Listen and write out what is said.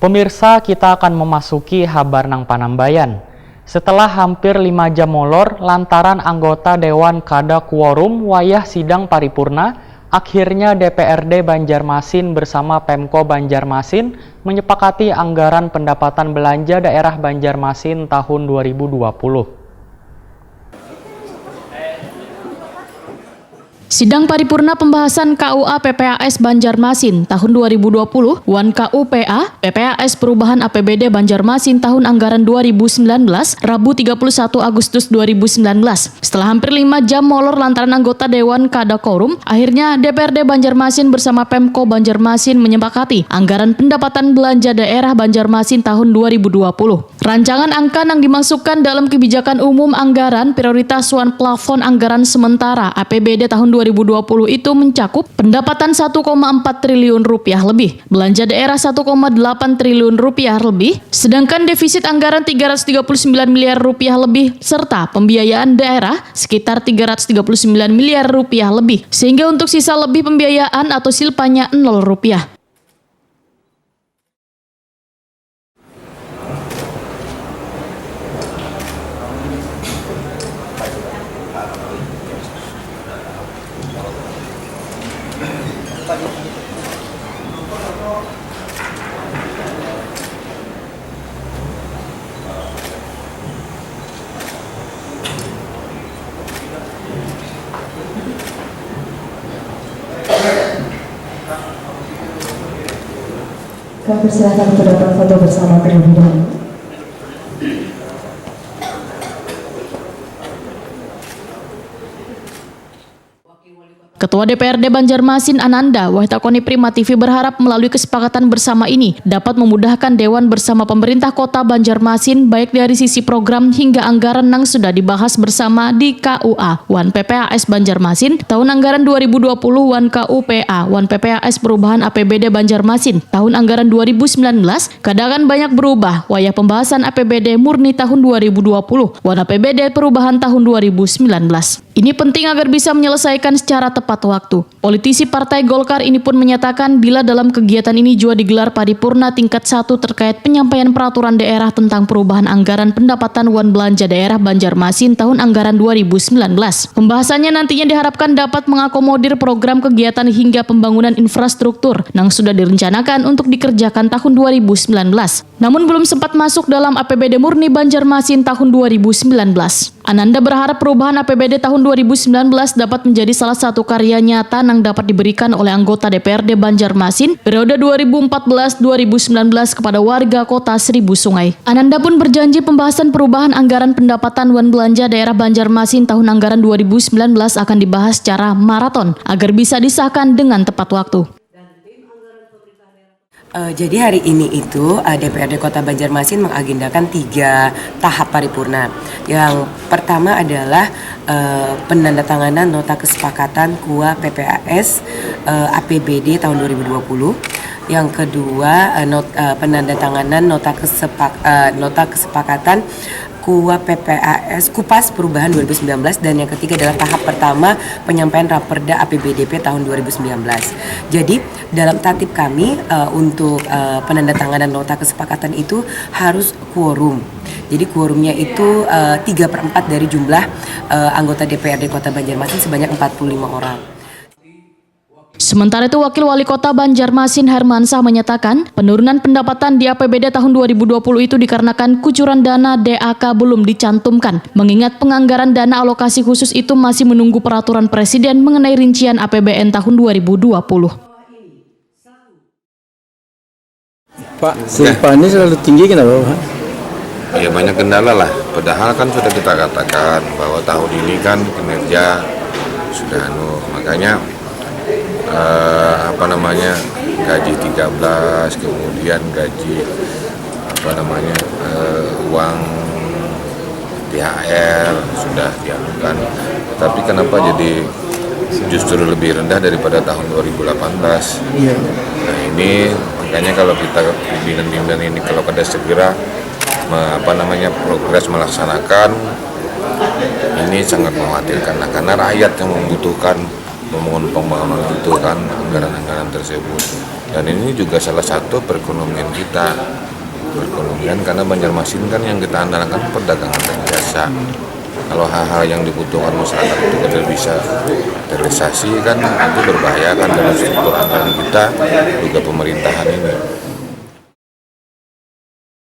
Pemirsa, kita akan memasuki Habarnang Panambayan. Setelah hampir 5 jam molor lantaran anggota Dewan kada kuorum wayah sidang paripurna, akhirnya DPRD Banjarmasin bersama Pemko Banjarmasin menyepakati anggaran pendapatan belanja daerah Banjarmasin tahun 2020. Sidang paripurna pembahasan KUA PPAS Banjarmasin tahun 2020, Wan KUPA, PPAS Perubahan APBD Banjarmasin tahun anggaran 2019, Rabu 31 Agustus 2019. Setelah hampir 5 jam molor lantaran anggota Dewan kada quorum, akhirnya DPRD Banjarmasin bersama Pemko Banjarmasin menyepakati anggaran pendapatan belanja daerah Banjarmasin tahun 2020. Rancangan angka yang dimasukkan dalam kebijakan umum anggaran prioritas Wan plafon anggaran sementara APBD tahun 2020 itu mencakup pendapatan 1,4 triliun rupiah lebih, belanja daerah 1,8 triliun rupiah lebih, sedangkan defisit anggaran 339 miliar rupiah lebih, serta pembiayaan daerah sekitar 339 miliar rupiah lebih, sehingga untuk sisa lebih pembiayaan atau silpanya 0 rupiah. Kami persilakan untuk dapat foto bersama terlebih dahulu. Ketua DPRD Banjarmasin Ananda Wahtakoni Prima TV berharap melalui kesepakatan bersama ini dapat memudahkan Dewan bersama pemerintah kota Banjarmasin baik dari sisi program hingga anggaran yang sudah dibahas bersama di KUA Wan PPAS Banjarmasin tahun anggaran 2020 Wan KUPA Wan PPAS Perubahan APBD Banjarmasin tahun anggaran 2019 kadang banyak berubah wayah pembahasan APBD murni tahun 2020 Wan APBD Perubahan tahun 2019. Ini penting agar bisa menyelesaikan secara tepat waktu. Politisi Partai Golkar ini pun menyatakan bila dalam kegiatan ini juga digelar paripurna tingkat 1 terkait penyampaian peraturan daerah tentang perubahan anggaran pendapatan wan belanja daerah Banjarmasin tahun anggaran 2019. Pembahasannya nantinya diharapkan dapat mengakomodir program kegiatan hingga pembangunan infrastruktur yang sudah direncanakan untuk dikerjakan tahun 2019. Namun belum sempat masuk dalam APBD murni Banjarmasin tahun 2019. Ananda berharap perubahan APBD tahun 2019 dapat menjadi salah satu karya nyata yang dapat diberikan oleh anggota DPRD Banjarmasin periode 2014-2019 kepada warga kota Seribu Sungai. Ananda pun berjanji pembahasan perubahan anggaran pendapatan wan belanja daerah Banjarmasin tahun anggaran 2019 akan dibahas secara maraton agar bisa disahkan dengan tepat waktu. Jadi hari ini itu DPRD Kota Banjarmasin mengagendakan 3 tahap paripurna. Yang pertama adalah penandatanganan nota kesepakatan KUA PPAS APBD tahun 2020. Yang kedua penandatanganan nota kesepakatan KUA PPAS Kupas Perubahan 2019, dan yang ketiga adalah tahap pertama penyampaian Raperda APBDP tahun 2019. Jadi dalam tatip kami untuk penandatanganan nota kesepakatan itu harus quorum. Jadi quorumnya itu 3/4 dari jumlah anggota DPRD Kota Banjarmasin sebanyak 45 orang. Sementara itu, Wakil Wali Kota Banjarmasin Hermansyah menyatakan penurunan pendapatan di APBD tahun 2020 itu dikarenakan kucuran dana DAK belum dicantumkan, mengingat penganggaran dana alokasi khusus itu masih menunggu peraturan Presiden mengenai rincian APBN tahun 2020. Pak, silpa ini selalu tinggi kenapa Pak? Ya banyak kendala lah, padahal kan sudah kita katakan bahwa tahun ini kan kinerja sudah makanya gaji 13, kemudian gaji uang THR sudah dianukan, tapi kenapa jadi justru lebih rendah daripada tahun 2018? Iya. Nah ini makanya kalau kita pimpinan ini kalau kada segera progres melaksanakan, ini sangat mengkhawatirkan karena rakyat yang membutuhkan memohon pembangunan itu kan, anggaran-anggaran tersebut. Dan ini juga salah satu perekonomian kita. Perekonomian karena Banjarmasin kan yang kita andalkan perdagangan dan jasa. Kalau hal-hal yang dibutuhkan masyarakat itu tidak bisa terrealisasi kan, itu berbahaya kan dalam struktur anggaran kita juga pemerintahan ini.